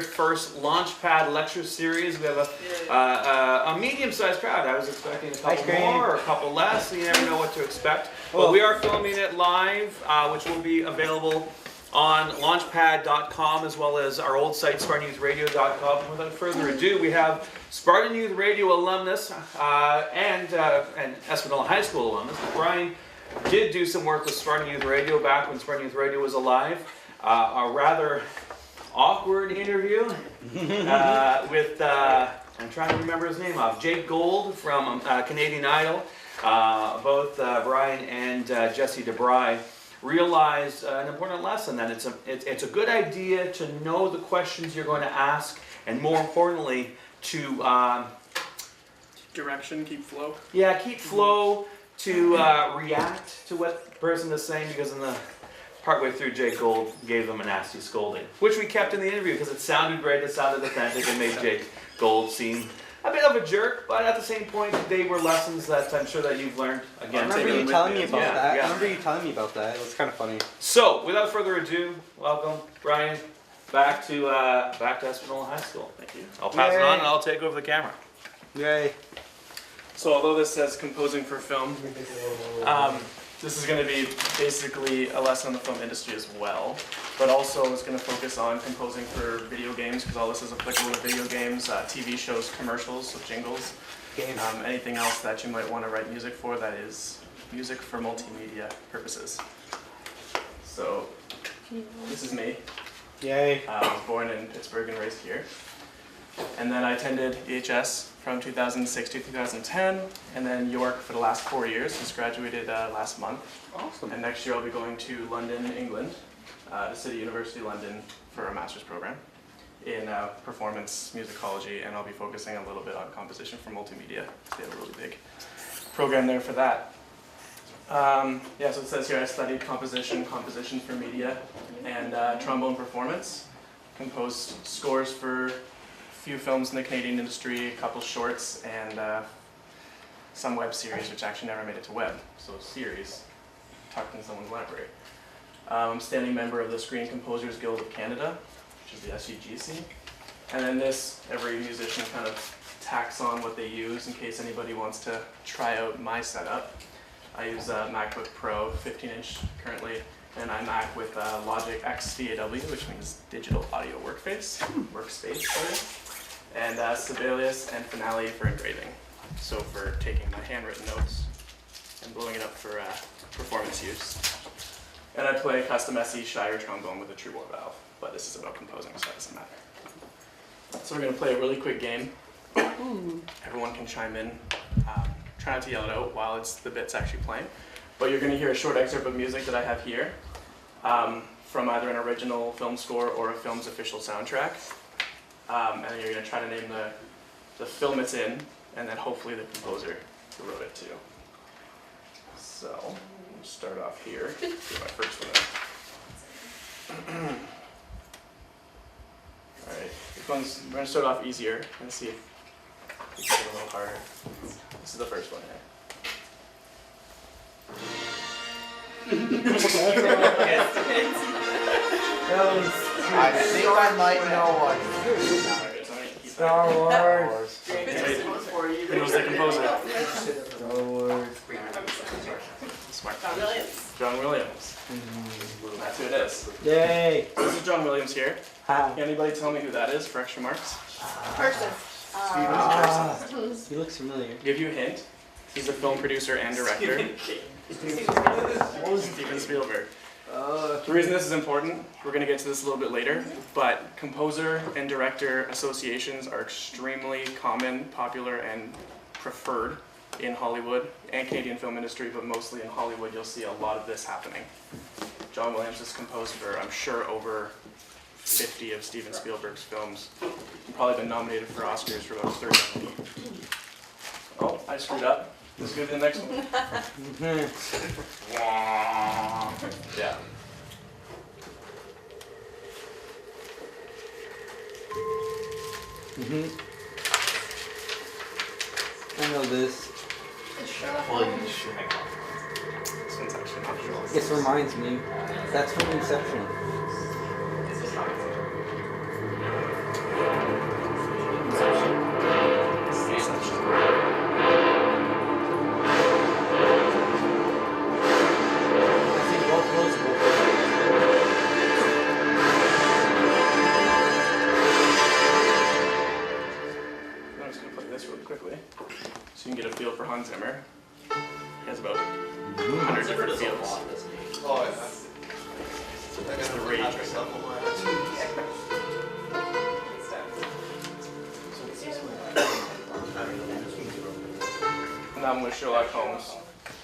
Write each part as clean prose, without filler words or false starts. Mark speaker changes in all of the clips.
Speaker 1: first Launchpad lecture series. We have a medium-sized crowd. I was expecting a couple more or a couple less, so you never know what to expect. But we are filming it live, which will be available on launchpad.com as well as our old site, SpartanYouthRadio.com. Without further ado, we have Spartan Youth Radio alumnus and Espanola High School alumnus. Brian did do some work with Spartan Youth Radio back when Spartan Youth Radio was alive. A rather awkward interview with, I'm trying to remember his name off, Jake Gold from Canadian Idol. Both Brian and Jesse DeBry realized an important lesson, that it's a good idea to know the questions you're going to ask, and more importantly, to
Speaker 2: direction, keep flow.
Speaker 1: Yeah, keep flow, to react to what the person is saying, because in the partway through, Jake Gold gave them a nasty scolding, which we kept in the interview because it sounded great, it sounded authentic, and made Jake Gold seem a bit of a jerk, but at the same point, they were lessons that I'm sure that you've learned. Again,
Speaker 3: I remember you telling me about that.
Speaker 1: Yeah.
Speaker 3: I remember you telling me about that. It was kind of funny.
Speaker 1: So, without further ado, welcome, Brian, back to Espanola High School.
Speaker 2: Thank you.
Speaker 1: I'll pass it on and I'll take over the camera.
Speaker 3: Yay.
Speaker 2: So although this says composing for film, this is going to be basically a lesson on the film industry as well, but also it's going to focus on composing for video games, because all this is applicable to video games, TV shows, commercials, so jingles, anything else that you might want to write music for that is music for multimedia purposes. So this is me.
Speaker 3: Yay.
Speaker 2: I was born in Pittsburgh and raised here. And then I attended EHS from 2006 to 2010, and then York for the last 4 years. Just graduated last month.
Speaker 3: Awesome.
Speaker 2: And next year I'll be going to London, England, to City University London for a master's program in performance musicology, and I'll be focusing a little bit on composition for multimedia. They have a really big program there for that. Yeah, so it says here I studied composition for media, and trombone performance. Composed scores for few films in the Canadian industry, a couple shorts, and some web series, which actually never made it to web. So series, tucked in someone's library. I'm standing member of the Screen Composers Guild of Canada, which is the SUGC. And then this, every musician kind of tacks on what they use in case anybody wants to try out my setup. I use a MacBook Pro 15-inch currently, and I Mac with Logic X DAW, which means Digital Audio Workspace, and Sibelius and Finale for engraving. So for taking my handwritten notes and blowing it up for performance use. And I play a custom SE Shire trombone with a true bore valve, but this is about composing, so that doesn't matter. So we're going to play a really quick game. Everyone can chime in. Try not to yell it out while the bit's actually playing. But you're going to hear a short excerpt of music that I have here from either an original film score or a film's official soundtrack. And then you're going to try to name the film it's in, and then hopefully the composer who wrote it too. So, we'll start off here. Do my first one. Alright, we're going to start off easier and see if we can get it a little harder. This is the first one
Speaker 4: I think I might know one.
Speaker 3: Star Wars.
Speaker 2: Who knows the composer?
Speaker 3: Star Wars.
Speaker 2: Smart. John Williams. That's who it is.
Speaker 3: Yay.
Speaker 2: So this is John Williams here.
Speaker 3: Hi.
Speaker 2: Can anybody tell me who that is for extra marks?
Speaker 5: Person.
Speaker 3: He looks familiar.
Speaker 2: Give you a hint. He's a film producer and director. Steven Spielberg. The reason this is important, we're going to get to this a little bit later, but composer and director associations are extremely common, popular, and preferred in Hollywood and Canadian film industry, but mostly in Hollywood you'll see a lot of this happening. John Williams has composed for, I'm sure, over 50 of Steven Spielberg's films. He's probably been nominated for Oscars for about 30. Oh, I screwed up. Let's go to the next one. Yeah.
Speaker 3: I know this.
Speaker 2: This one's actually not sure.
Speaker 3: This reminds me. That's from Inception.
Speaker 2: just going to play this really quickly so you can get a feel for Hans Zimmer. He has about 100 different feels.
Speaker 4: Oh, yeah.
Speaker 2: It's the rage right now. And that one was Sherlock Holmes.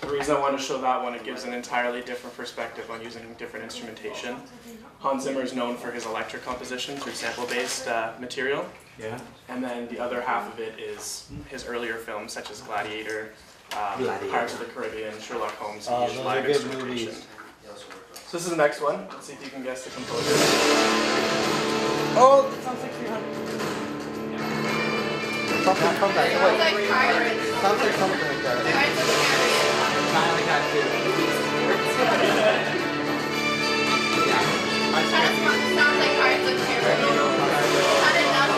Speaker 2: The reason I wanted to show that one, it gives an entirely different perspective on using different instrumentation. Hans Zimmer is known for his electric composition through sample-based material.
Speaker 3: Yeah.
Speaker 2: And then the other half of it is his earlier films, such as Gladiator, Pirates of the Caribbean, Sherlock Holmes. He used
Speaker 3: those
Speaker 2: live
Speaker 3: are good
Speaker 2: instrumentation.
Speaker 3: movies.
Speaker 2: So this is the next one. Let's see if you can guess the composer.
Speaker 3: Oh, that sounds like 300. Something from that.
Speaker 5: Sounds like pirates.
Speaker 3: Sounds like something like that.
Speaker 5: Pirates of the Caribbean.
Speaker 3: Kind of like that too.
Speaker 5: Kind of sounds like Pirates of the Caribbean. Not enough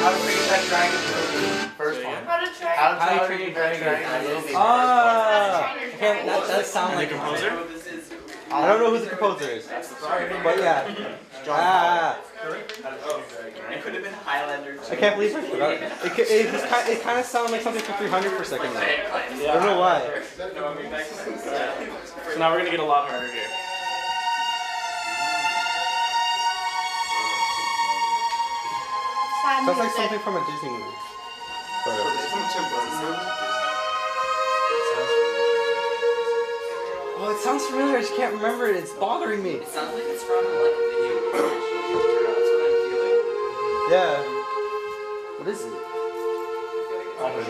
Speaker 4: How to Train That Dragon movie. First
Speaker 2: Say
Speaker 4: one.
Speaker 2: again?
Speaker 5: though. How to track.
Speaker 4: How
Speaker 3: How
Speaker 4: to
Speaker 3: to
Speaker 4: Train
Speaker 3: Train
Speaker 4: That Dragon movie.
Speaker 3: Ah, okay, that does sound
Speaker 2: The
Speaker 3: like
Speaker 2: composer?
Speaker 3: I don't know who the composer is, but yeah.
Speaker 6: It could have been Highlander too.
Speaker 3: I can't believe I forgot. It kind of sounded like something from 300 for a second though. I don't know why.
Speaker 2: So now we're going to get a lot harder here.
Speaker 5: Sad
Speaker 3: Sounds like
Speaker 5: music.
Speaker 3: something from a Disney movie. Sort of. Oh, it sounds familiar. I just can't remember it. It's bothering me.
Speaker 6: It sounds like it's from like a video game. That's what I'm feeling.
Speaker 3: Yeah. What is it?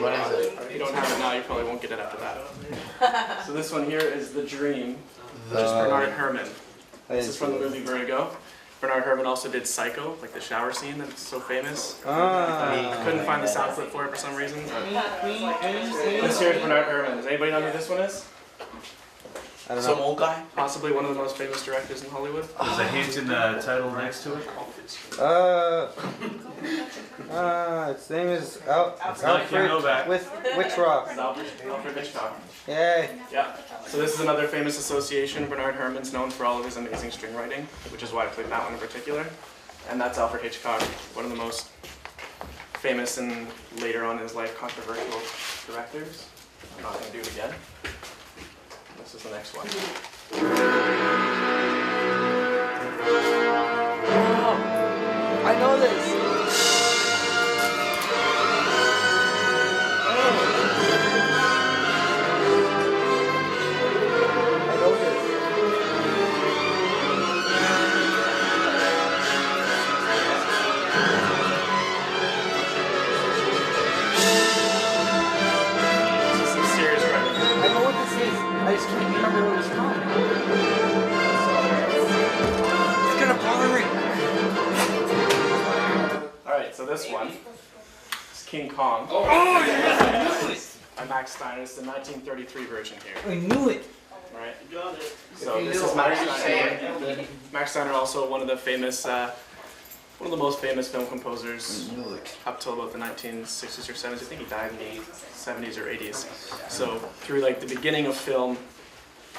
Speaker 4: What is it?
Speaker 2: If you don't have it now, you probably won't get it after that. So this one here is The Dream, which is Bernard Herrmann. This is from the movie Vertigo. Bernard Herrmann also did Psycho, like the shower scene that's so famous. Couldn't find the sound clip for it for some reason. This here is Bernard Herrmann. Does anybody know who this one is?
Speaker 3: I don't
Speaker 6: Some
Speaker 3: know.
Speaker 6: old guy.
Speaker 2: Possibly one of the most famous directors in Hollywood.
Speaker 7: There's a hint in the title next to it.
Speaker 3: Its name is
Speaker 7: not King Novak.
Speaker 3: with Witchrock.
Speaker 2: It's Alfred Hitchcock.
Speaker 3: Yay.
Speaker 2: Yeah. So this is another famous association. Bernard Herrmann's known for all of his amazing string writing, which is why I played that one in particular. And that's Alfred Hitchcock, one of the most famous and later on in his life controversial directors. I'm not going to do it again. This is the next one.
Speaker 3: I know this. I know this.
Speaker 2: This is some serious writing.
Speaker 3: I know what this is. I just can't remember what it's called. It's gonna bother me.
Speaker 2: Alright, so this one is King Kong by Max Steiner. It's the 1933 version here.
Speaker 3: I knew it.
Speaker 2: Right? So this is Max Steiner. Max Steiner also one of the famous, one of the most famous film composers up till about the 1960s or 70s. I think he died in the 70s or 80s. So through like the beginning of film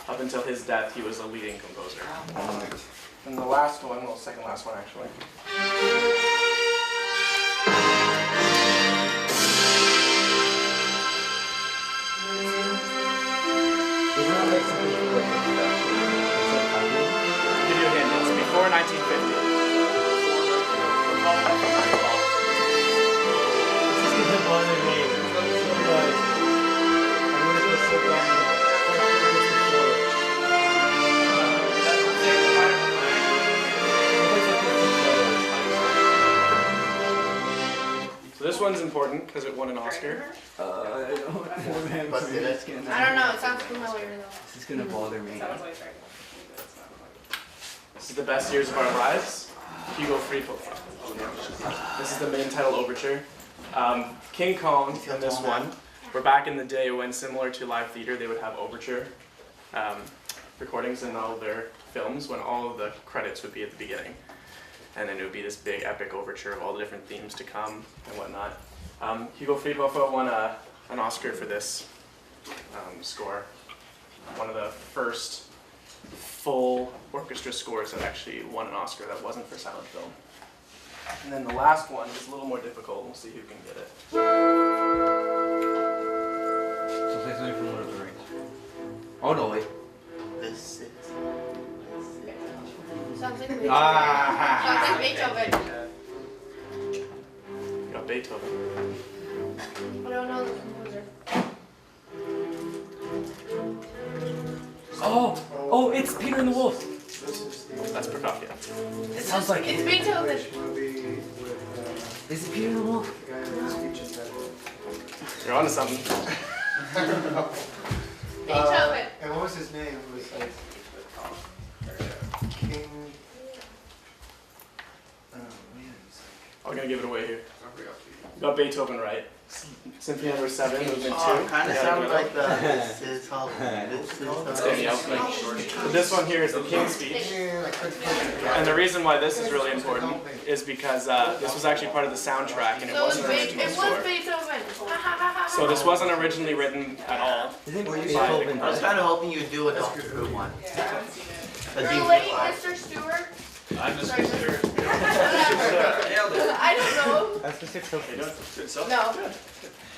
Speaker 2: up until his death, he was a leading composer. And the last one, well, second last one actually.
Speaker 3: Isn't that like something from like introduction? It's like Hungary?
Speaker 2: I'll give you a hint. It's before 1950.
Speaker 3: This is gonna bother me so much. I'm gonna go sit down and
Speaker 2: So this one's important because it won an Oscar.
Speaker 3: I don't
Speaker 4: But did it?
Speaker 5: I don't know. It sounds familiar though.
Speaker 3: This is gonna bother me.
Speaker 2: This is the best years of our lives. Hugo Friedhof. This is the main title overture. King Kong and this one were back in the day when, similar to live theater, they would have overture recordings in all their films when all of the credits would be at the beginning. And then it would be this big epic overture of all the different themes to come and whatnot. Hugo Friedhof won an Oscar for this score. One of the first full orchestra scores that actually won an Oscar that wasn't for silent film. And then the last one is a little more difficult. We'll see who can get it.
Speaker 7: Sounds like something from Lord of the Rings.
Speaker 4: Oh no, wait. This is.
Speaker 5: Sounds like Beethoven. Sounds like Beethoven.
Speaker 2: You got Beethoven.
Speaker 5: I don't know the composer.
Speaker 6: Oh, it's Peter and the Wolf.
Speaker 2: That's Prokofiev.
Speaker 6: It sounds like
Speaker 5: It's Beethoven.
Speaker 6: Is it Peter and the Wolf?
Speaker 2: You're onto something.
Speaker 5: Beethoven.
Speaker 8: And what was his name? It was like King. Oh man.
Speaker 2: I'm gonna give it away here. You got Beethoven right. Symphony number 7, movement 2.
Speaker 4: Oh, kind of
Speaker 2: Yeah,
Speaker 4: sounds
Speaker 2: good.
Speaker 4: like the. This is Halloween. This is
Speaker 2: That's Danny Elfman. This one here is the King's Speech. And the reason why this is really important is because this was actually part of the soundtrack and it
Speaker 5: So
Speaker 2: wasn't originally
Speaker 5: it was
Speaker 2: scored.
Speaker 5: Beethoven.
Speaker 2: So this wasn't originally written at all.
Speaker 3: Isn't
Speaker 2: by the
Speaker 3: Beethoven
Speaker 4: I was
Speaker 2: composer.
Speaker 4: kind of hoping you'd do a Doctor Who one.
Speaker 5: You're late, Mr. Stewart.
Speaker 7: I'm just
Speaker 5: Sorry,
Speaker 7: considered.
Speaker 5: I don't know.
Speaker 3: That's the six
Speaker 2: Okay, good. Good stuff.
Speaker 5: No.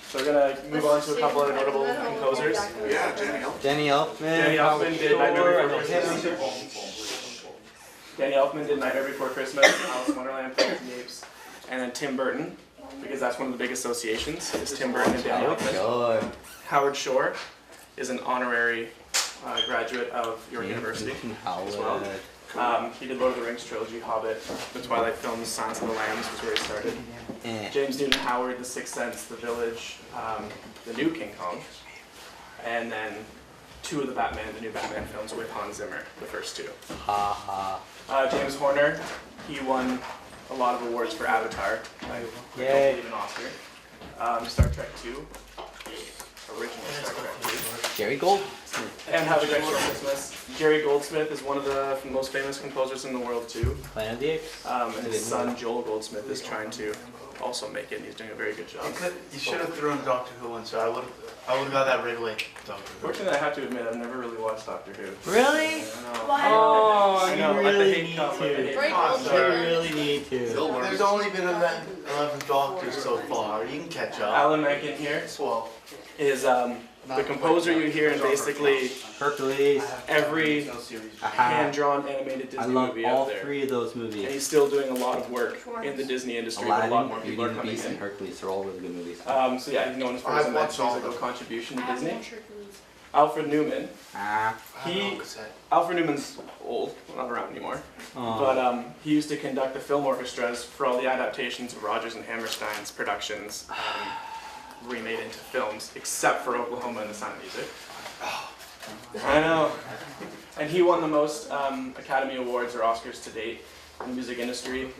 Speaker 2: So we're gonna move on to a couple other notable composers.
Speaker 3: Danny Elfman.
Speaker 2: Danny Elfman did Nightmare Before
Speaker 3: Howard
Speaker 2: Christmas. Danny Elfman did Nightmare Before Christmas, Alice in Wonderland, Planet of the Apes, and then Tim Burton, because that's one of the big associations, is Tim Burton and Danny Elfman.
Speaker 3: Shore.
Speaker 2: Howard Shore is an honorary graduate of York University as well. He did Lord of the Rings trilogy, Hobbit, the Twilight films, Silence of the Lambs was where he started. James Newton Howard, The Sixth Sense, The Village, the new King Kong, and then 2 of the new Batman films with Hans Zimmer, the first 2. James Horner, he won a lot of awards for Avatar. I don't believe an Oscar. Star Trek 2, original Star Trek 2.
Speaker 3: Gary Gold.
Speaker 2: And Have a Great Short Christmas. Jerry Goldsmith is one of the most famous composers in the world too.
Speaker 3: Planet of the Apes.
Speaker 2: And his son Joel Goldsmith is trying to also make it, and he's doing a very good job.
Speaker 4: You should have thrown Doctor Who one, so I would have got that right away. Doctor Who.
Speaker 2: Fortunately, I have to admit, I've never really watched Doctor Who.
Speaker 3: Really?
Speaker 5: Why?
Speaker 3: Oh,
Speaker 2: I know,
Speaker 3: you
Speaker 2: at the
Speaker 3: really
Speaker 2: hate
Speaker 3: need
Speaker 2: cup,
Speaker 3: to.
Speaker 2: at the hate
Speaker 5: Very
Speaker 2: cup.
Speaker 5: cool.
Speaker 3: You really need to.
Speaker 4: There's only been 11 Doctors so far. You can catch up.
Speaker 2: Alan Menken here
Speaker 4: Well,
Speaker 2: is the composer you hear in basically
Speaker 3: Hercules.
Speaker 2: every
Speaker 4: no series.
Speaker 2: hand-drawn animated
Speaker 3: I
Speaker 2: Disney
Speaker 3: love
Speaker 2: movie
Speaker 3: all
Speaker 2: out there.
Speaker 3: 3 of those
Speaker 2: And
Speaker 3: movies.
Speaker 2: he's still doing a lot of work in the Disney industry, but a lot more
Speaker 3: Aladdin,
Speaker 2: people are
Speaker 3: Beauty and the
Speaker 2: coming
Speaker 3: Beast, and
Speaker 2: in.
Speaker 3: Hercules are all really good movies.
Speaker 2: So yeah, he's known for his
Speaker 8: I've
Speaker 2: immense
Speaker 8: watched all of
Speaker 2: musical
Speaker 8: them.
Speaker 2: contribution to Disney. Alfred Newman.
Speaker 3: Ah.
Speaker 2: Alfred Newman's old, not around anymore. But he used to conduct the film orchestras for all the adaptations of Rodgers and Hammerstein's productions remade into films, except for Oklahoma and the Sound of Music. I know. And he won the most Academy Awards or Oscars to date in the music industry.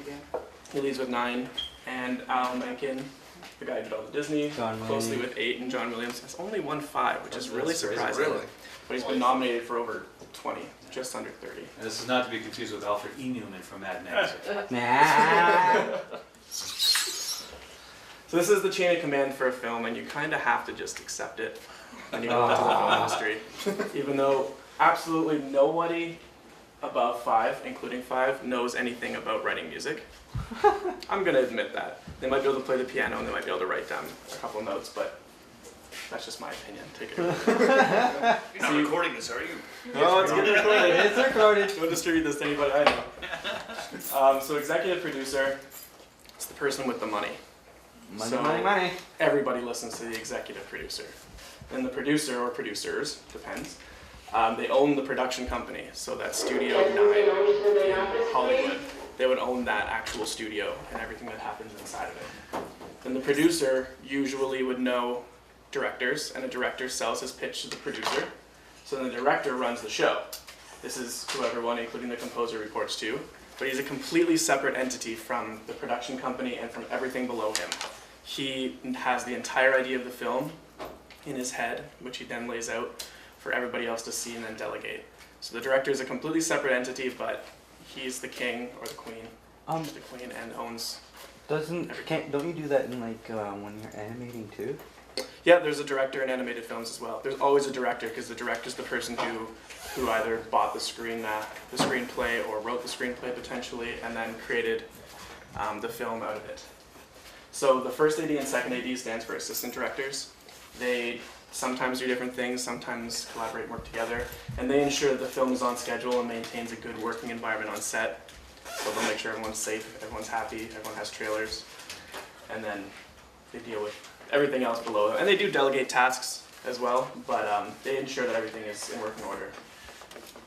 Speaker 2: He leads with 9. And Al Menken, the guy who did all the Disney,
Speaker 3: John
Speaker 2: closely
Speaker 3: Williams.
Speaker 2: with 8, and John Williams has only won 5, which is really surprising. But he's been nominated for over 20, just under 30.
Speaker 7: And this is not to be confused with Alfred E. Newman from Mad Max.
Speaker 3: Nah.
Speaker 2: So this is the chain of command for a film, and you kind of have to just accept it when you go into the film industry. Even though absolutely nobody above 5, including 5, knows anything about writing music. I'm going to admit that. They might be able to play the piano and they might be able to write down a couple notes, but that's just my opinion. Take it.
Speaker 7: You're not recording this, are you?
Speaker 2: No, it's getting recorded.
Speaker 3: It's recorded.
Speaker 2: Don't distribute this to anybody I know. So executive producer is the person with the money.
Speaker 3: Money,
Speaker 2: So-
Speaker 3: money, money.
Speaker 2: Everybody listens to the executive producer. And the producer or producers, depends, they own the production company. So that Studio 9 in Hollywood, they would own that actual studio and everything that happens inside of it. Then the producer usually would know directors, and a director sells his pitch to the producer. So then the director runs the show. This is who everyone, including the composer, reports to. But he's a completely separate entity from the production company and from everything below him. He has the entire idea of the film in his head, which he then lays out for everybody else to see and then delegate. So the director is a completely separate entity, but he's the king or the queen. She's the queen and owns.
Speaker 3: Don't you do that in like when you're animating too?
Speaker 2: Yeah, there's a director in animated films as well. There's always a director because the director's the person who either bought the screenplay or wrote the screenplay potentially, and then created the film out of it. So the first AD and second AD stands for assistant directors. They sometimes do different things, sometimes collaborate and work together, and they ensure that the film is on schedule and maintains a good working environment on set. So they'll make sure everyone's safe, everyone's happy, everyone has trailers, and then they deal with everything else below them. And they do delegate tasks as well, but they ensure that everything is in working order.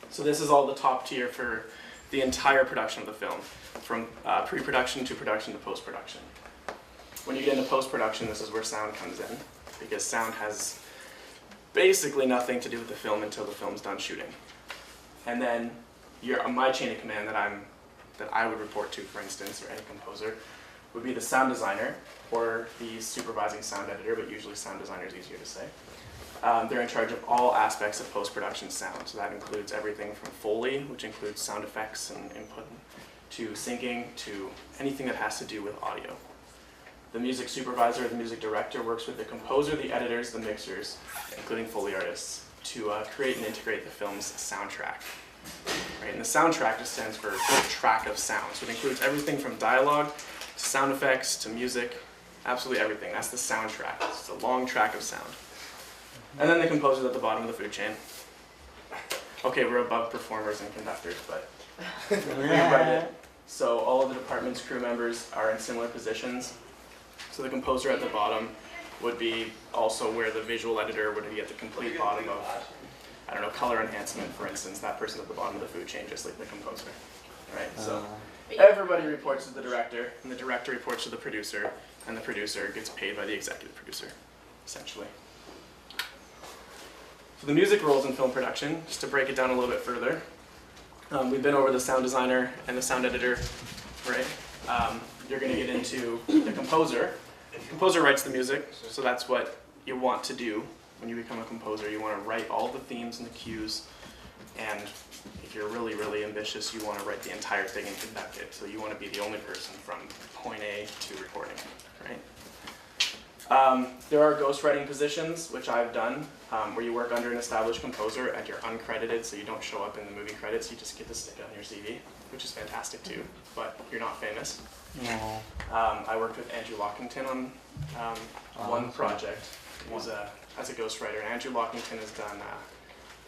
Speaker 2: So this is all the top tier for the entire production of the film, from pre-production to production to post-production. When you get into post-production, this is where sound comes in, because sound has basically nothing to do with the film until the film's done shooting. And then my chain of command that I would report to, for instance, or any composer, would be the sound designer or the supervising sound editor, but usually sound designer is easier to say. They're in charge of all aspects of post-production sound. So that includes everything from Foley, which includes sound effects and input, to syncing, to anything that has to do with audio. The music supervisor or the music director works with the composer, the editors, the mixers, including Foley artists, to create and integrate the film's soundtrack. Right? And the soundtrack just stands for track of sound. So it includes everything from dialogue, to sound effects, to music, absolutely everything. That's the soundtrack. It's a long track of sound. And then the composer's at the bottom of the food chain. Okay, we're above performers and conductors, but we write it. So all of the department's crew members are in similar positions. So the composer at the bottom would be also where the visual editor would be at the complete bottom of, I don't know, color enhancement, for instance. That person at the bottom of the food chain, just like the composer. Right? So everybody reports to the director, and the director reports to the producer, and the producer gets paid by the executive producer, essentially. So the music roles in film production, just to break it down a little bit further, we've been over the sound designer and the sound editor, right? You're going to get into the composer. The composer writes the music, so that's what you want to do when you become a composer. You want to write all the themes and the cues, and if you're really, really ambitious, you want to write the entire thing and conduct it. So you want to be the only person from point A to recording, right? There are ghostwriting positions, which I've done, where you work under an established composer and you're uncredited, so you don't show up in the movie credits. You just get to stick it on your CV, which is fantastic too, but you're not famous.
Speaker 3: No.
Speaker 2: I worked with Andrew Lockington on one project. He was as a ghostwriter, and Andrew Lockington has done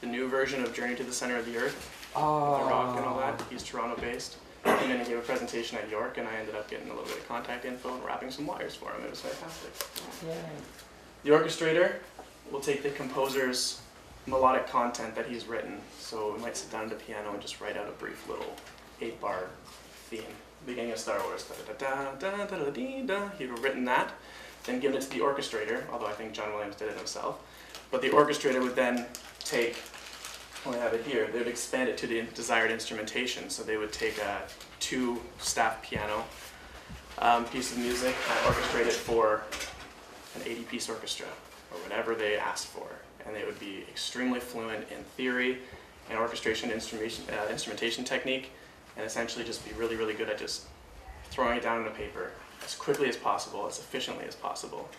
Speaker 2: the new version of Journey to the Center of the Earth, with The Rock and all that. He's Toronto-based. And then he gave a presentation at York, and I ended up getting a little bit of contact info and wrapping some wires for him. It was fantastic.
Speaker 3: Yay.
Speaker 2: The orchestrator will take the composer's melodic content that he's written. So we might sit down at the piano and just write out a brief little 8-bar theme. Beginning of Star Wars. Da-da-da-da-da-da-da-da. He'd have written that, then given it to the orchestrator, although I think John Williams did it himself. But the orchestrator would then take, I have it here, they would expand it to the desired instrumentation. So they would take a 2-staff piano piece of music and orchestrate it for an 80-piece orchestra, or whatever they asked for. And they would be extremely fluent in theory and orchestration instrumentation technique, and essentially just be really, really good at just throwing it down on a paper as quickly as possible, as efficiently as possible,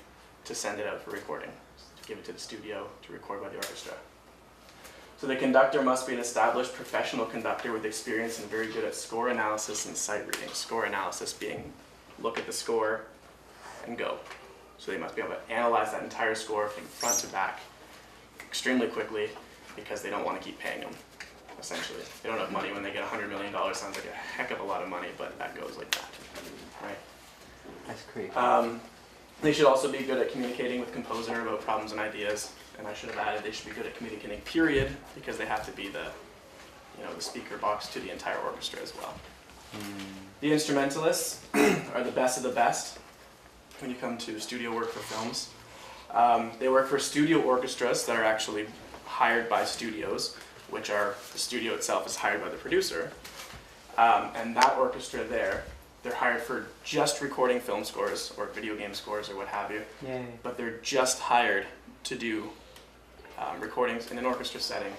Speaker 2: to send it out for recording, to give it to the studio to record by the orchestra. So the conductor must be an established professional conductor with experience and very good at score analysis and sight reading. Score analysis being look at the score and go. So they must be able to analyze that entire score from front to back extremely quickly, because they don't want to keep paying them, essentially. They don't have money when they get $100 million. Sounds like a heck of a lot of money, but that goes like that, right?
Speaker 3: That's creepy.
Speaker 2: They should also be good at communicating with composer about problems and ideas. And I should have added they should be good at communicating, period, because they have to be the speaker box to the entire orchestra as well. The instrumentalists are the best of the best when you come to studio work for films. They work for studio orchestras that are actually hired by studios, which are, the studio itself is hired by the producer. And that orchestra there, they're hired for just recording film scores or video game scores or what have you.
Speaker 3: Yay.
Speaker 2: But they're just hired to do recordings in an orchestra setting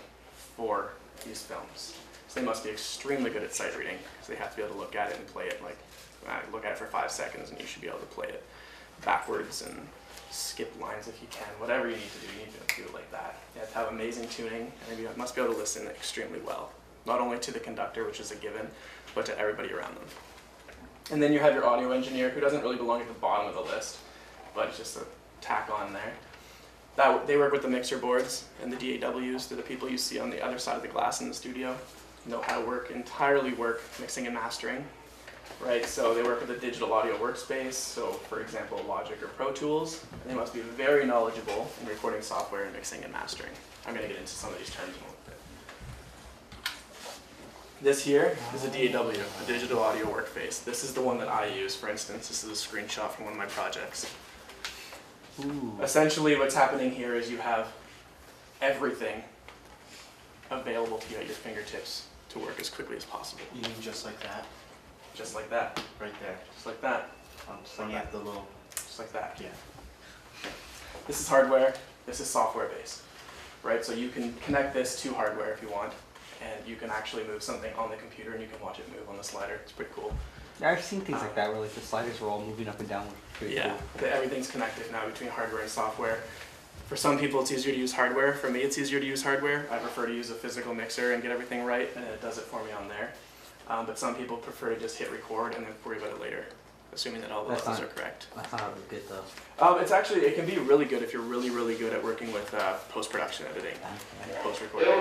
Speaker 2: for these films. So they must be extremely good at sight reading, because they have to be able to look at it and play it like, look at it for 5 seconds and you should be able to play it backwards and skip lines if you can. Whatever you need to do, you need to do it like that. You have to have amazing tuning, and you must be able to listen extremely well. Not only to the conductor, which is a given, but to everybody around them. And then you have your audio engineer, who doesn't really belong at the bottom of the list, but it's just a tack on there. They work with the mixer boards and the DAWs. They're the people you see on the other side of the glass in the studio. Know how to entirely work mixing and mastering, right? So they work with a digital audio workspace. So for example, Logic or Pro Tools. They must be very knowledgeable in recording software and mixing and mastering. I'm going to get into some of these terms in a little bit. This here is a DAW, a digital audio workspace. This is the one that I use, for instance. This is a screenshot from one of my projects.
Speaker 3: Ooh.
Speaker 2: Essentially what's happening here is you have everything available to you at your fingertips to work as quickly as possible.
Speaker 4: You mean just like that?
Speaker 2: Just like that.
Speaker 4: Right there.
Speaker 2: Just like that.
Speaker 4: When you have the little...
Speaker 2: Just like that.
Speaker 4: Yeah.
Speaker 2: This is hardware. This is software based. Right? So you can connect this to hardware if you want, and you can actually move something on the computer and you can watch it move on the slider. It's pretty cool.
Speaker 3: Yeah, I've seen things like that where like the sliders were all moving up and down. Pretty
Speaker 2: Yeah,
Speaker 3: cool.
Speaker 2: everything's connected now between hardware and software. For some people it's easier to use hardware. For me it's easier to use hardware. I prefer to use a physical mixer and get everything right, and it does it for me on there. But some people prefer to just hit record and then worry about it later, assuming that all the levels are correct.
Speaker 3: That's not really good though.
Speaker 2: It can be really good if you're really, really good at working with post-production editing and post-recording.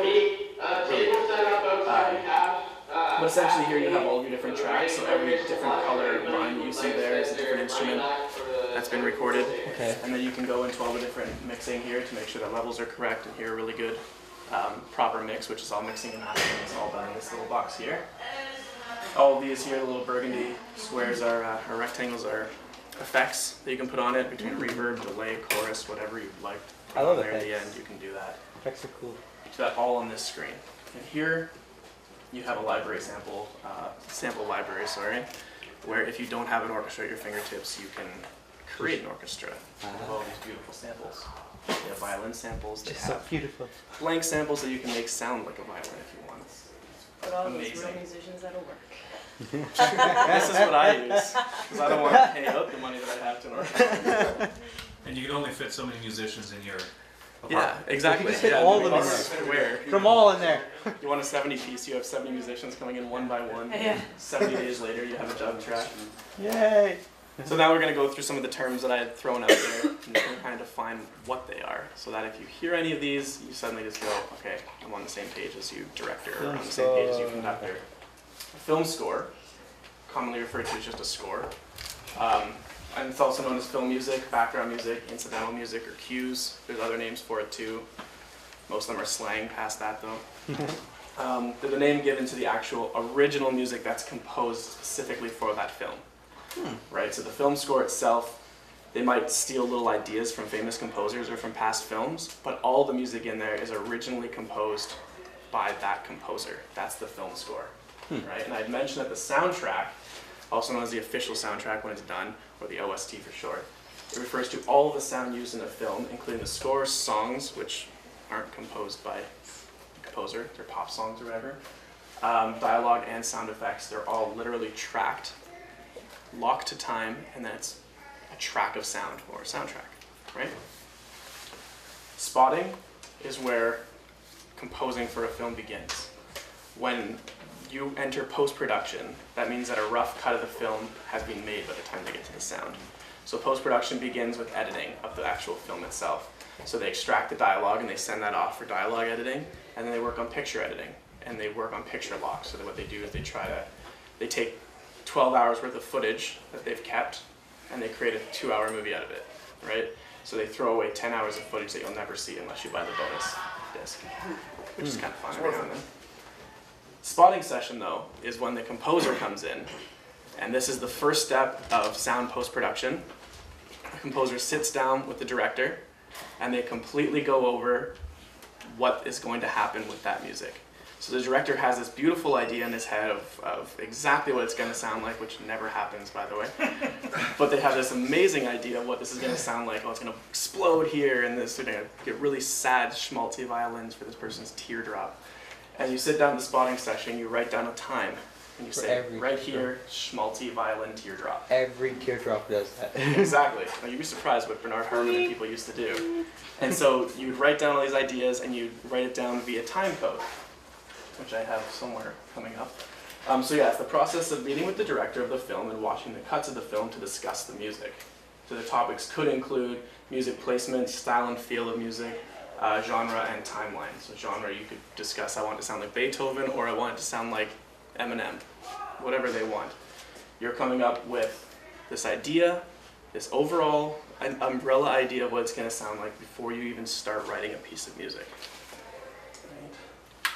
Speaker 2: But essentially here you have all your different tracks, so every different color line you see there is a different instrument that's been recorded.
Speaker 3: Okay.
Speaker 2: And then you can go into all the different mixing here to make sure that levels are correct and hear a really good proper mix, which is all mixing and mastering. It's all done in this little box here. All of these here, the little burgundy squares or rectangles are effects that you can put on it between reverb, delay, chorus, whatever you'd like.
Speaker 3: I love
Speaker 2: there in the
Speaker 3: effects.
Speaker 2: end, you can do that.
Speaker 3: Effects are cool.
Speaker 2: You do that all on this screen. And here you have a library sample library, where if you don't have an orchestra at your fingertips, you can create an orchestra. They have all these beautiful samples. They have violin samples. They
Speaker 3: Just so
Speaker 2: have
Speaker 3: beautiful.
Speaker 2: blank samples that you can make sound like a violin if you want.
Speaker 9: But all those
Speaker 2: Amazing.
Speaker 9: real musicians that'll work.
Speaker 2: This is what I use, because I don't want to pay out the money that I have to an orchestra.
Speaker 7: And you can only fit so many musicians in your
Speaker 2: Yeah,
Speaker 7: apartment.
Speaker 2: exactly.
Speaker 3: You can just fit
Speaker 2: Yeah,
Speaker 3: all of them in
Speaker 2: square.
Speaker 3: Put them all in there.
Speaker 2: You want a 70 piece, you have 70 musicians coming in one by one.
Speaker 9: Yeah.
Speaker 2: 70 days later, you have a dub track.
Speaker 3: Yay!
Speaker 2: So now we're going to go through some of the terms that I had thrown out there and kind of define what they are, so that if you hear any of these, you suddenly just go, okay, I'm on the same page as you, director, or on the same page as you, conductor. A film score, commonly referred to as just a score, and it's also known as film music, background music, incidental music, or cues. There's other names for it too. Most of them are slang past that though. They're the name given to the actual original music that's composed specifically for that film. Right, so the film score itself, they might steal little ideas from famous composers or from past films, but all the music in there is originally composed by that composer. That's the film score, right? And I'd mentioned that the soundtrack, also known as the official soundtrack when it's done, or the OST for short, it refers to all of the sound used in a film, including the score, songs, which aren't composed by the composer, they're pop songs or whatever, dialogue and sound effects. They're all literally tracked, locked to time, and then it's a track of sound or a soundtrack, right? Spotting is where composing for a film begins. When you enter post-production, that means that a rough cut of the film has been made by the time they get to the sound. So post-production begins with editing of the actual film itself. So they extract the dialogue and they send that off for dialogue editing, and then they work on picture editing, and they work on picture lock. So that what they do is they take 12 hours worth of footage that they've kept, and they create a 2-hour movie out of it, right? So they throw away 10 hours of footage that you'll never see unless you buy the bonus disc, which is kind of fun every now and then. Spotting session, though, is when the composer comes in, and this is the first step of sound post-production. The composer sits down with the director, and they completely go over what is going to happen with that music. So the director has this beautiful idea in his head of exactly what it's going to sound like, which never happens, by the way. But they have this amazing idea of what this is going to sound like. Oh, it's going to explode here, and this, they're going to get really sad, schmaltzy violins for this person's teardrop. And you sit down in the spotting session, you write down a time, and you say, right here, schmaltzy violin teardrop.
Speaker 3: Every teardrop does that.
Speaker 2: Exactly. Now, you'd be surprised what Bernard Herrmann and people used to do. And so you'd write down all these ideas, and you'd write it down via time code, which I have somewhere coming up. So yeah, it's the process of meeting with the director of the film and watching the cuts of the film to discuss the music. So the topics could include music placement, style and feel of music, genre, and timeline. So genre, you could discuss, I want it to sound like Beethoven, or I want it to sound like Eminem, whatever they want. You're coming up with this idea, this overall umbrella idea of what it's going to sound like before you even start writing a piece of music. Right.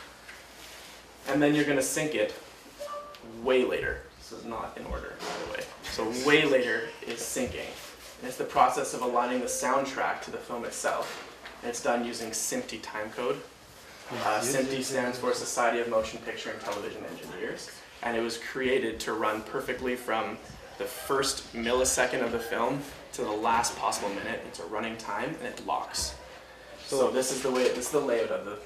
Speaker 2: And then you're going to sync it way later. This is not in order, by the way. So way later is syncing. And it's the process of aligning the soundtrack to the film itself. And it's done using SMPTE timecode. SMPTE stands for Society of Motion Picture and Television Engineers. And it was created to run perfectly from the first millisecond of the film to the last possible minute. It's a running time and it locks. So this is the layout of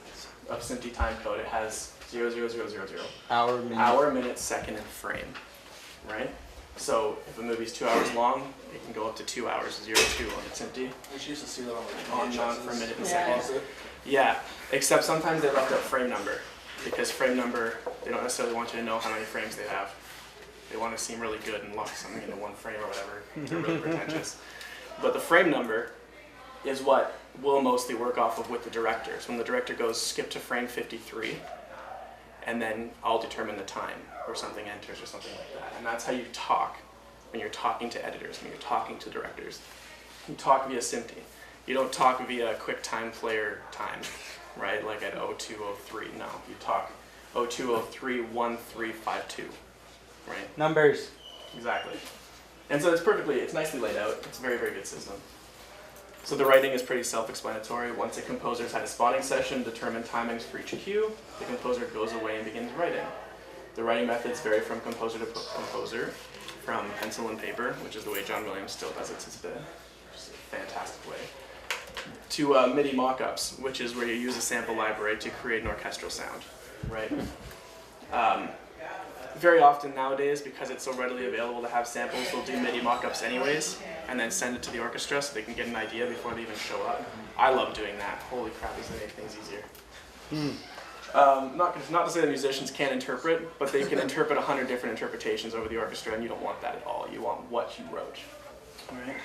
Speaker 2: SMPTE timecode. It has 00000 hour, minute, second, and frame, right? So if a movie's 2 hours long, it can go up to 2 hours, 02 on the SMPTE.
Speaker 6: We used to see that
Speaker 2: On and on for a minute and second. Yeah, except sometimes they left out frame number, because frame number, they don't necessarily want you to know how many frames they have. They want to seem really good and lock something into one frame or whatever. They're really pretentious. But the frame number is what we'll mostly work off of with the director. So when the director goes skip to frame 53, and then I'll determine the time, or something enters or something like that. And that's how you talk when you're talking to editors, when you're talking to directors. You talk via SMPTE. You don't talk via QuickTime Player time, right? Like at 0203. No, you talk 0203 1352, right?
Speaker 3: Numbers.
Speaker 2: Exactly. And so it's nicely laid out. It's a very, very good system. So the writing is pretty self-explanatory. Once a composer's had a spotting session, determine timings for each cue, the composer goes away and begins writing. The writing methods vary from composer to composer, from pencil and paper, which is the way John Williams still does it today, which is a fantastic way, to MIDI mock-ups, which is where you use a sample library to create an orchestral sound, right? Very often nowadays, because it's so readily available to have samples, we'll do MIDI mock-ups anyways, and then send it to the orchestra so they can get an idea before they even show up. I love doing that. Holy crap, does it make things easier. Not to say that musicians can't interpret, but they can interpret 100 different interpretations over the orchestra, and you don't want that at all. You want what you wrote. All right.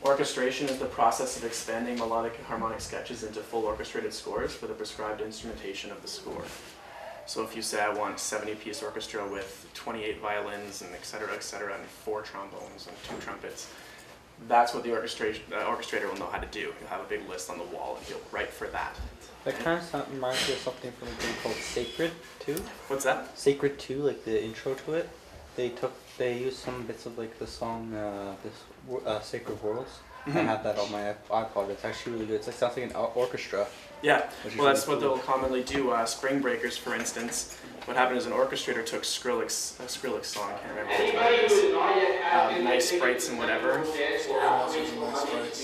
Speaker 2: Orchestration is the process of expanding melodic and harmonic sketches into full orchestrated scores for the prescribed instrumentation of the score. So if you say I want 70-piece orchestra with 28 violins and et cetera, and 4 trombones and 2 trumpets, that's what the orchestrator will know how to do. He'll have a big list on the wall and he'll write for that.
Speaker 3: That kind of reminds me of something from a thing called Sacred 2.
Speaker 2: What's that?
Speaker 3: Sacred 2, like the intro to it. They used some bits of like the song, Sacred Worlds. I have that on my iPod. It's actually really good. It sounds like an orchestra.
Speaker 2: Yeah, well that's
Speaker 3: really
Speaker 2: what they'll commonly do. Spring Breakers, for instance. What happened is an orchestrator took a Skrillex song, I can't remember which one it is, Nice Sprites and whatever.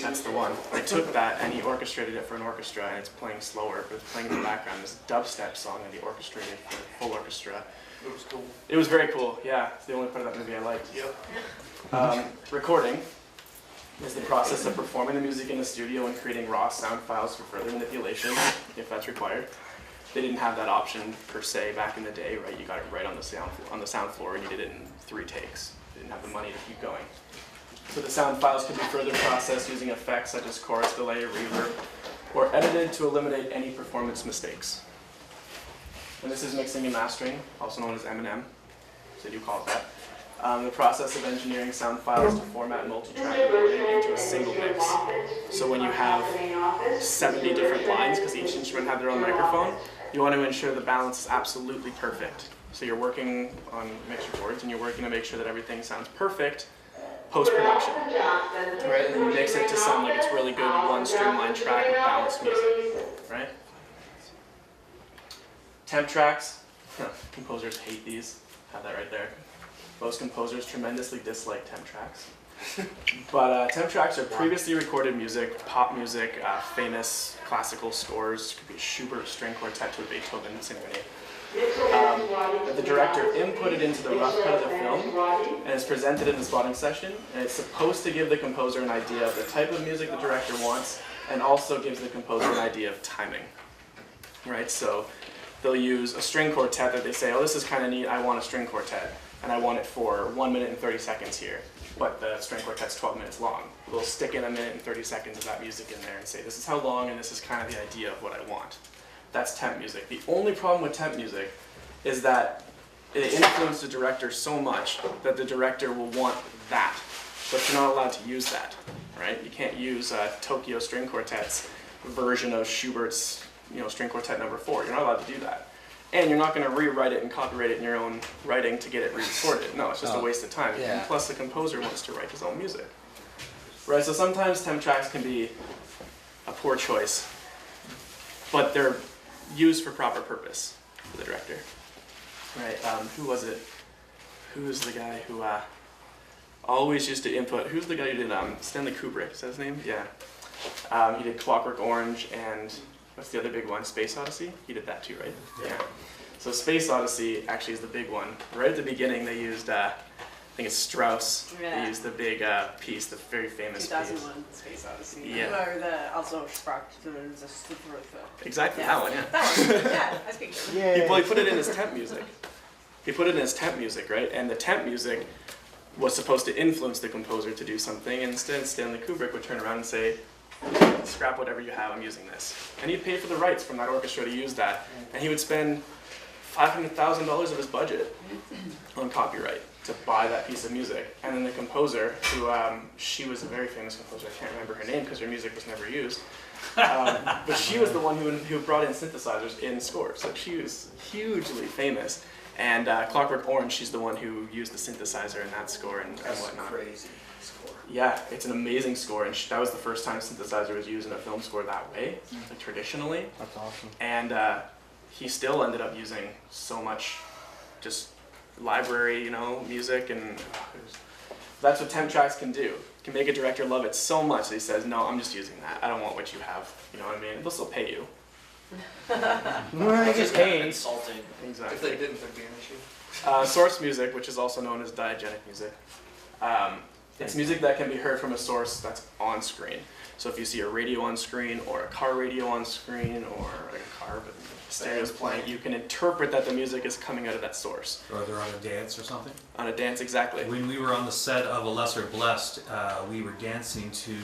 Speaker 2: That's the one. They took that and he orchestrated it for an orchestra, and it's playing slower, but it's playing in the background. This dubstep song that he orchestrated for full orchestra.
Speaker 6: It was cool.
Speaker 2: It was very cool, yeah. It's the only part of that movie I liked.
Speaker 6: Yep.
Speaker 2: Recording is the process of performing the music in the studio and creating raw sound files for further manipulation, if that's required. They didn't have that option per se back in the day, right? You got it right on the sound floor, and you did it in 3 takes. They didn't have the money to keep going. So the sound files could be further processed using effects such as chorus delay, reverb, or edited to eliminate any performance mistakes. And this is mixing and mastering, also known as M&M, so they do call it that. The process of engineering sound files to format multi-track recording into a single mix. So when you have 70 different lines, because each instrument have their own microphone, you want to ensure the balance is absolutely perfect. So you're working on mixer boards and you're working to make sure that everything sounds perfect post-production. Right? And then you mix it to sound like it's really good one streamlined track with balanced music. Right? Temp tracks. Composers hate these. Have that right there. Most composers tremendously dislike temp tracks. But temp tracks are previously recorded music, pop music, famous classical scores. Could be a Schubert string quartet to a Beethoven symphony. The director inputted into the rough cut of the film and is presented in the spotting session. And it's supposed to give the composer an idea of the type of music the director wants, and also gives the composer an idea of timing. Right? So they'll use a string quartet that they say, oh, this is kind of neat, I want a string quartet, and I want it for 1 minute and 30 seconds here, but the string quartet's 12 minutes long. They'll stick in 1 minute and 30 seconds of that music in there and say, this is how long, and this is kind of the idea of what I want. That's temp music. The only problem with temp music is that it influences the director so much that the director will want that, but you're not allowed to use that, right? You can't use Tokyo String Quartet's version of Schubert's, String Quartet No. 4. You're not allowed to do that. And you're not going to rewrite it and copyright it in your own writing to get it re-recorded. No, it's just a waste of time.
Speaker 3: Yeah.
Speaker 2: And plus the composer wants to write his own music. Right, so sometimes temp tracks can be a poor choice, but they're used for proper purpose for the director. Right, who was it? Who was the guy who always used to input? Who's the guy who did Stanley Kubrick? Is that his name? Yeah. He did Clockwork Orange and what's the other big one? Space Odyssey? He did that too, right? Yeah. So Space Odyssey actually is the big one. Right at the beginning they used, I think it's Strauss.
Speaker 9: Yeah.
Speaker 2: They used the big piece, the very famous
Speaker 9: 2001 Space Odyssey.
Speaker 2: Yeah.
Speaker 9: Or the also Sprach,
Speaker 2: Exactly,
Speaker 9: Yeah.
Speaker 2: that one, yeah.
Speaker 9: That one. Yeah, I speak German.
Speaker 2: He put it in his temp music. He put it in his temp music, right? And the temp music was supposed to influence the composer to do something. Instead, Stanley Kubrick would turn around and say, scrap whatever you have, I'm using this. And he'd pay for the rights from that orchestra to use that. And he would spend $500,000 of his budget on copyright to buy that piece of music. And then the composer, who, she was a very famous composer, I can't remember her name because her music was never used, but she was the one who brought in synthesizers in scores. Like she was hugely famous. And Clockwork Orange, she's the one who used the synthesizer in that score and whatnot.
Speaker 6: Crazy score.
Speaker 2: Yeah, it's an amazing score, and that was the first time synthesizer was used in a film score that way, like traditionally.
Speaker 3: That's awesome.
Speaker 2: And he still ended up using so much just library, music, and that's what temp tracks can do. It can make a director love it so much that he says, no, I'm just using that. I don't want what you have. You know what I mean? They'll still pay you.
Speaker 3: I just paid.
Speaker 6: Insulting.
Speaker 2: Exactly.
Speaker 6: If they didn't, there'd be an issue.
Speaker 2: Source music, which is also known as diegetic music. It's music that can be heard from a source that's on screen. So if you see a radio on screen, or a car radio on screen, or like a car but stereo's playing, you can interpret that the music is coming out of that source.
Speaker 7: Or they're on a dance or something.
Speaker 2: On a dance, exactly.
Speaker 7: When we were on the set of A Lesser Blessed, we were dancing to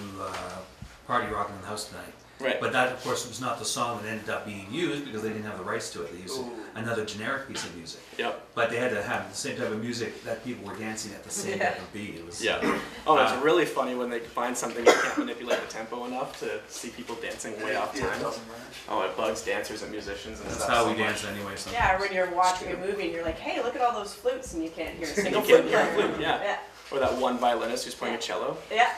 Speaker 7: Party Rockin' in the House Tonight.
Speaker 2: Right.
Speaker 7: But that, of course, was not the song that ended up being used because they didn't have the rights to it. They used another generic piece of music.
Speaker 2: Yep.
Speaker 7: But they had to have the same type of music that people were dancing at the same type of beat. It was,
Speaker 2: Yeah. Oh, it's really funny when they find something you can't manipulate the tempo enough to see people dancing way off
Speaker 6: Yeah, it
Speaker 2: time.
Speaker 6: doesn't matter.
Speaker 2: Oh, it bugs dancers and musicians and
Speaker 7: That's
Speaker 2: stuff
Speaker 7: how
Speaker 2: so
Speaker 7: we dance
Speaker 2: much.
Speaker 7: anyway. Sometimes.
Speaker 9: Yeah, when you're watching a movie and you're like, hey, look at all those flutes, and you can't hear a single
Speaker 2: You can't
Speaker 9: flute
Speaker 2: hear a
Speaker 9: player.
Speaker 2: flute, yeah.
Speaker 9: Yeah.
Speaker 2: Or that one violinist who's playing a cello.
Speaker 9: Yeah.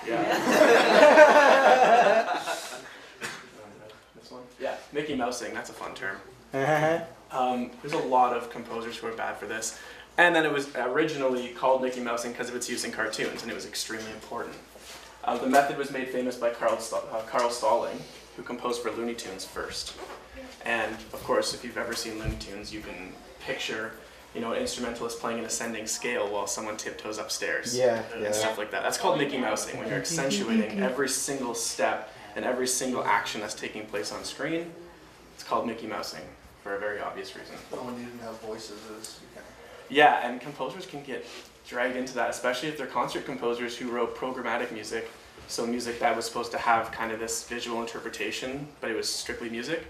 Speaker 2: This one? Yeah, Mickey Mousing, that's a fun term.
Speaker 3: Uh-huh.
Speaker 2: There's a lot of composers who are bad for this. And then it was originally called Mickey Mousing because of its use in cartoons, and it was extremely important. The method was made famous by Carl Stalling, who composed for Looney Tunes first. And of course, if you've ever seen Looney Tunes, you can picture, an instrumentalist playing an ascending scale while someone tiptoes upstairs.
Speaker 3: Yeah,
Speaker 2: And
Speaker 3: yeah.
Speaker 2: stuff like that. That's called Mickey Mousing, when you're accentuating every single step and every single action that's taking place on screen. It's called Mickey Mousing for a very obvious reason.
Speaker 6: But when you didn't have voices, you kind of...
Speaker 2: Yeah, and composers can get dragged into that, especially if they're concert composers who wrote programmatic music, so music that was supposed to have kind of this visual interpretation, but it was strictly music.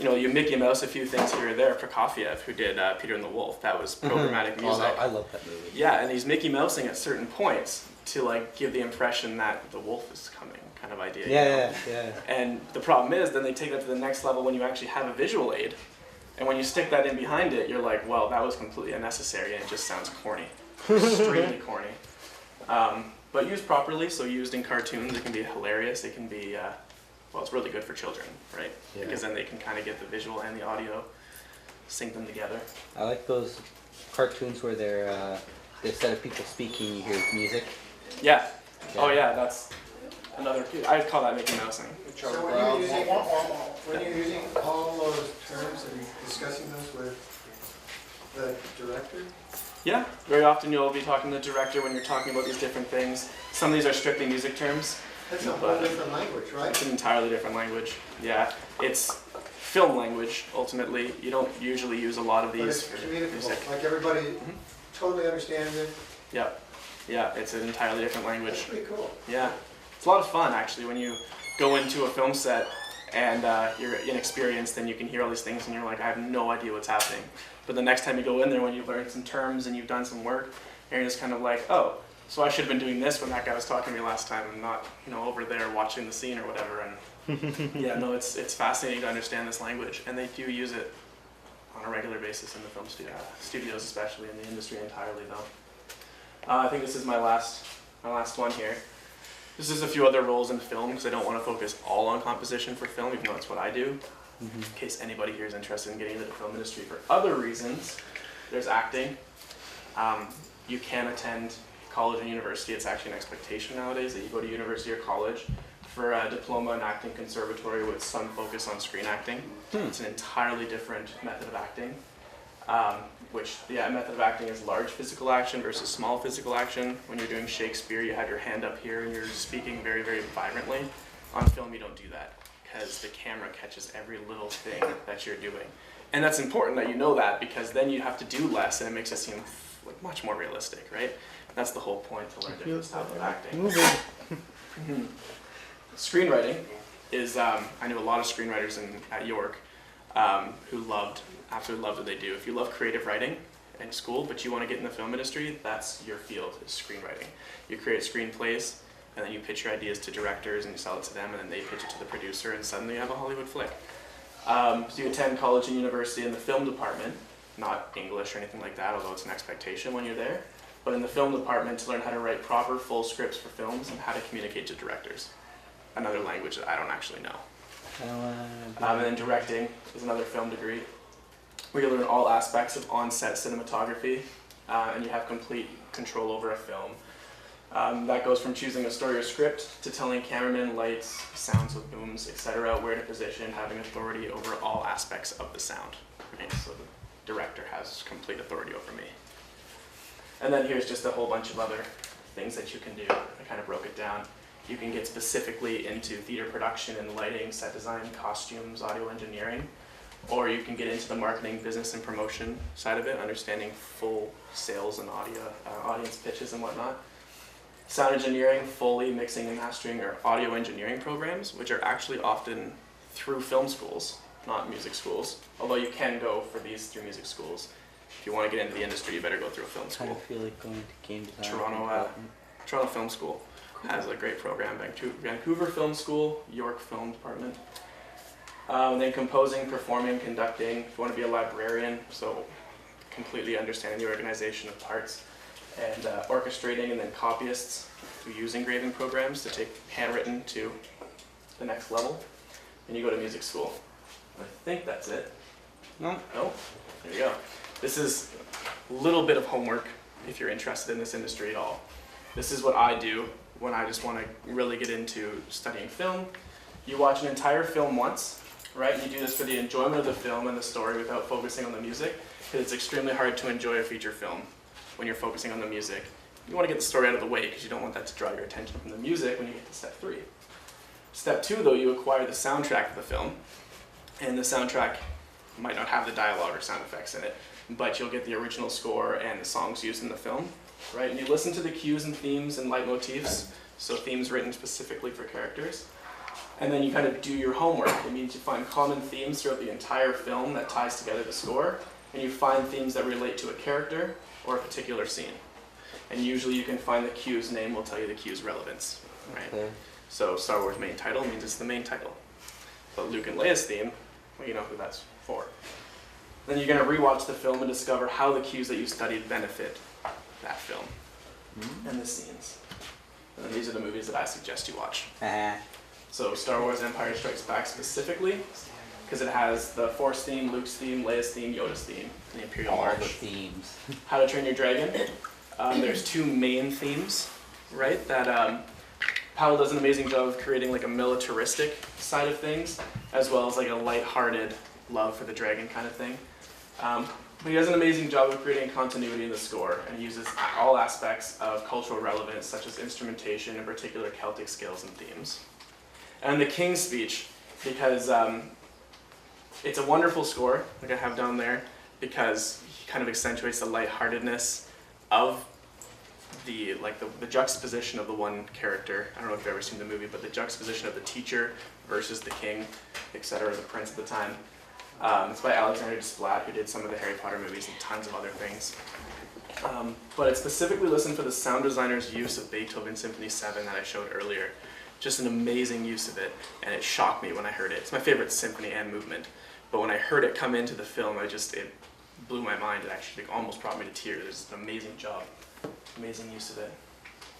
Speaker 2: You Mickey Mouse a few things here or there. Prokofiev, who did Peter and the Wolf, that was programmatic music.
Speaker 3: Oh, I love that movie.
Speaker 2: Yeah, and he's Mickey Mousing at certain points to give the impression that the wolf is coming, kind of idea.
Speaker 3: Yeah.
Speaker 2: And the problem is, then they take that to the next level when you actually have a visual aid. And when you stick that in behind it, you're like, well, that was completely unnecessary, and it just sounds corny. Extremely corny. But used properly, so used in cartoons, it can be hilarious. It can be, it's really good for children, right?
Speaker 3: Yeah.
Speaker 2: Because then they can kind of get the visual and the audio, sync them together.
Speaker 3: I like those cartoons where they're instead of people speaking, you hear music.
Speaker 2: Yeah. Oh yeah, that's another. I'd call that Mickey Mousing.
Speaker 8: So when you're using all those terms, are you discussing those with the director?
Speaker 2: Yeah, very often you'll be talking to the director when you're talking about these different things. Some of these are strictly music terms.
Speaker 8: That's a whole
Speaker 2: But
Speaker 8: different language, right?
Speaker 2: it's an entirely different language. Yeah, it's film language, ultimately. You don't usually use a lot of
Speaker 8: But it's
Speaker 2: these for
Speaker 8: communicable,
Speaker 2: music.
Speaker 8: like everybody totally understands it.
Speaker 2: Yeah, yeah, it's an entirely different
Speaker 8: That's
Speaker 2: language.
Speaker 8: pretty cool.
Speaker 2: Yeah, it's a lot of fun actually when you go into a film set and you're inexperienced and you can hear all these things and you're like, I have no idea what's happening. But the next time you go in there, when you've learned some terms and you've done some work, you're just kind of like, oh, so I should have been doing this when that guy was talking to me last time and not, over there watching the scene or whatever. And yeah, no, it's fascinating to understand this language, and they do use it on a regular basis in the film studios, especially in the industry entirely, though. I think this is my last one here. This is a few other roles in film because I don't want to focus all on composition for film, even though that's what I do. In case anybody here is interested in getting into the film industry for other reasons, there's acting. You can attend college and university. It's actually an expectation nowadays that you go to university or college for a diploma in acting conservatory with some focus on screen acting. It's an entirely different method of acting. Method of acting is large physical action versus small physical action. When you're doing Shakespeare, you have your hand up here and you're speaking very, very vibrantly. On film, you don't do that because the camera catches every little thing that you're doing. And that's important that you know that, because then you have to do less and it makes it seem like much more realistic, right? That's the whole point, to learn different styles of acting. Screenwriting is, I knew a lot of screenwriters at York who absolutely loved what they do. If you love creative writing in school, but you want to get in the film industry, that's your field, is screenwriting. You create screenplays, and then you pitch your ideas to directors, and you sell it to them, and then they pitch it to the producer, and suddenly you have a Hollywood flick. So you attend college and university in the film department, not English or anything like that, although it's an expectation when you're there, but in the film department to learn how to write proper full scripts for films and how to communicate to directors. Another language that I don't actually know. And then directing is another film degree, where you learn all aspects of on-set cinematography, and you have complete control over a film. That goes from choosing a story or script to telling cameramen, lights, sounds with booms, etc., where to position, having authority over all aspects of the sound. Right? So the director has complete authority over me. And then here's just a whole bunch of other things that you can do. I kind of broke it down. You can get specifically into theater production and lighting, set design, costumes, audio engineering, or you can get into the marketing, business, and promotion side of it, understanding full sales and audience pitches and whatnot. Sound engineering, Foley, mixing and mastering, or audio engineering programs, which are actually often through film schools, not music schools, although you can go for these through music schools. If you want to get into the industry, you better go through a film
Speaker 3: I
Speaker 2: school.
Speaker 3: feel like going to game design.
Speaker 2: Toronto Film School has a great program. Vancouver Film School, York Film Department. Then composing, performing, conducting. If you want to be a librarian, so completely understanding the organization of parts, and orchestrating, and then copyists who use engraving programs to take handwritten to the next level. And you go to music school. I think that's it.
Speaker 3: No.
Speaker 2: No? There you go. This is a little bit of homework if you're interested in this industry at all. This is what I do when I just want to really get into studying film. You watch an entire film once, right? You do this for the enjoyment of the film and the story without focusing on the music, because it's extremely hard to enjoy a feature film when you're focusing on the music. You want to get the story out of the way because you don't want that to draw your attention from the music when you get to step 3. Step 2, though, you acquire the soundtrack of the film, and the soundtrack might not have the dialogue or sound effects in it, but you'll get the original score and the songs used in the film, right? And you listen to the cues and themes and leitmotifs, so themes written specifically for characters. And then you kind of do your homework. It means you find common themes throughout the entire film that ties together the score, and you find themes that relate to a character or a particular scene. And usually you can find the cue's name will tell you the cue's relevance, right?
Speaker 3: Okay.
Speaker 2: So Star Wars main title means it's the main title. But Luke and Leia's theme, well, you know who that's for. Then you're going to rewatch the film and discover how the cues that you studied benefit that film and the scenes. And then these are the movies that I suggest you watch. So Star Wars Empire Strikes Back specifically, because it has the Force theme, Luke's theme, Leia's theme, Yoda's theme, and the Imperial
Speaker 3: All
Speaker 2: March.
Speaker 3: the themes.
Speaker 2: How to Train Your Dragon. There's 2 main themes, right? That Powell does an amazing job of creating like a militaristic side of things, as well as like a light-hearted love for the dragon kind of thing. But he does an amazing job of creating continuity in the score, and he uses all aspects of cultural relevance, such as instrumentation, in particular Celtic scales and themes. And the King's Speech, because it's a wonderful score, like I have down there, because he kind of accentuates the lightheartedness of the juxtaposition of the one character. I don't know if you've ever seen the movie, but the juxtaposition of the teacher versus the king, etc., the prince at the time. It's by Alexander Desplat, who did some of the Harry Potter movies and tons of other things. But it specifically listened for the sound designer's use of Beethoven Symphony 7 that I showed earlier. Just an amazing use of it, and it shocked me when I heard it. It's my favorite symphony and movement, but when I heard it come into the film, it blew my mind. It actually almost brought me to tears. It's an amazing job, amazing use of it.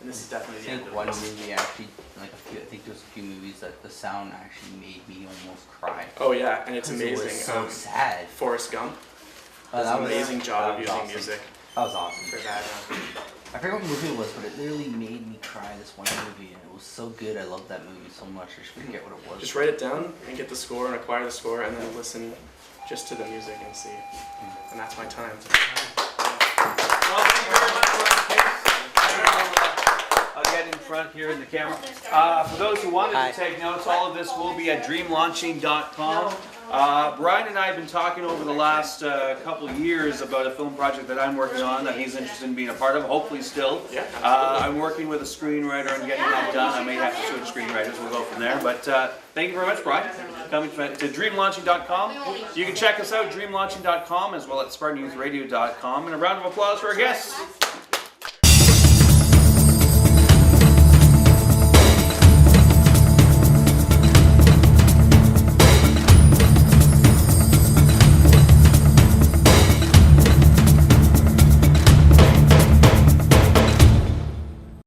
Speaker 2: And this is definitely the end of
Speaker 3: one
Speaker 2: this.
Speaker 3: movie actually, I think there's a few movies that the sound actually made me almost cry.
Speaker 2: Oh yeah, and it's
Speaker 3: 'Cause
Speaker 2: amazing.
Speaker 3: It was so sad.
Speaker 2: Forrest Gump.
Speaker 3: That
Speaker 2: Does an
Speaker 3: was-
Speaker 2: amazing job of
Speaker 3: that was
Speaker 2: using
Speaker 3: awesome.
Speaker 2: music
Speaker 3: That was awesome.
Speaker 2: for that.
Speaker 3: I forget what movie it was, but it literally made me cry. This one movie, and it was so good. I loved that movie so much. I just forget what it was.
Speaker 2: Just write it down and get the score and acquire the score, and then listen just to the music and see. And that's my time.
Speaker 1: Well, thank you very much, Ron Case. I'll get in front here in the camera. For those who wanted to take notes, all of this will be at dreamlaunching.com. Brian and I have been talking over the last couple of years about a film project that I'm working on that he's interested in being a part of, hopefully still.
Speaker 2: Yeah, absolutely.
Speaker 1: I'm working with a screenwriter and getting that done. I may have to switch screenwriters, we'll go from there. But thank you very much, Brian, for coming to dreamlaunching.com. You can check us out, dreamlaunching.com, as well as SpartanYouthRadio.com. And a round of applause for our guests.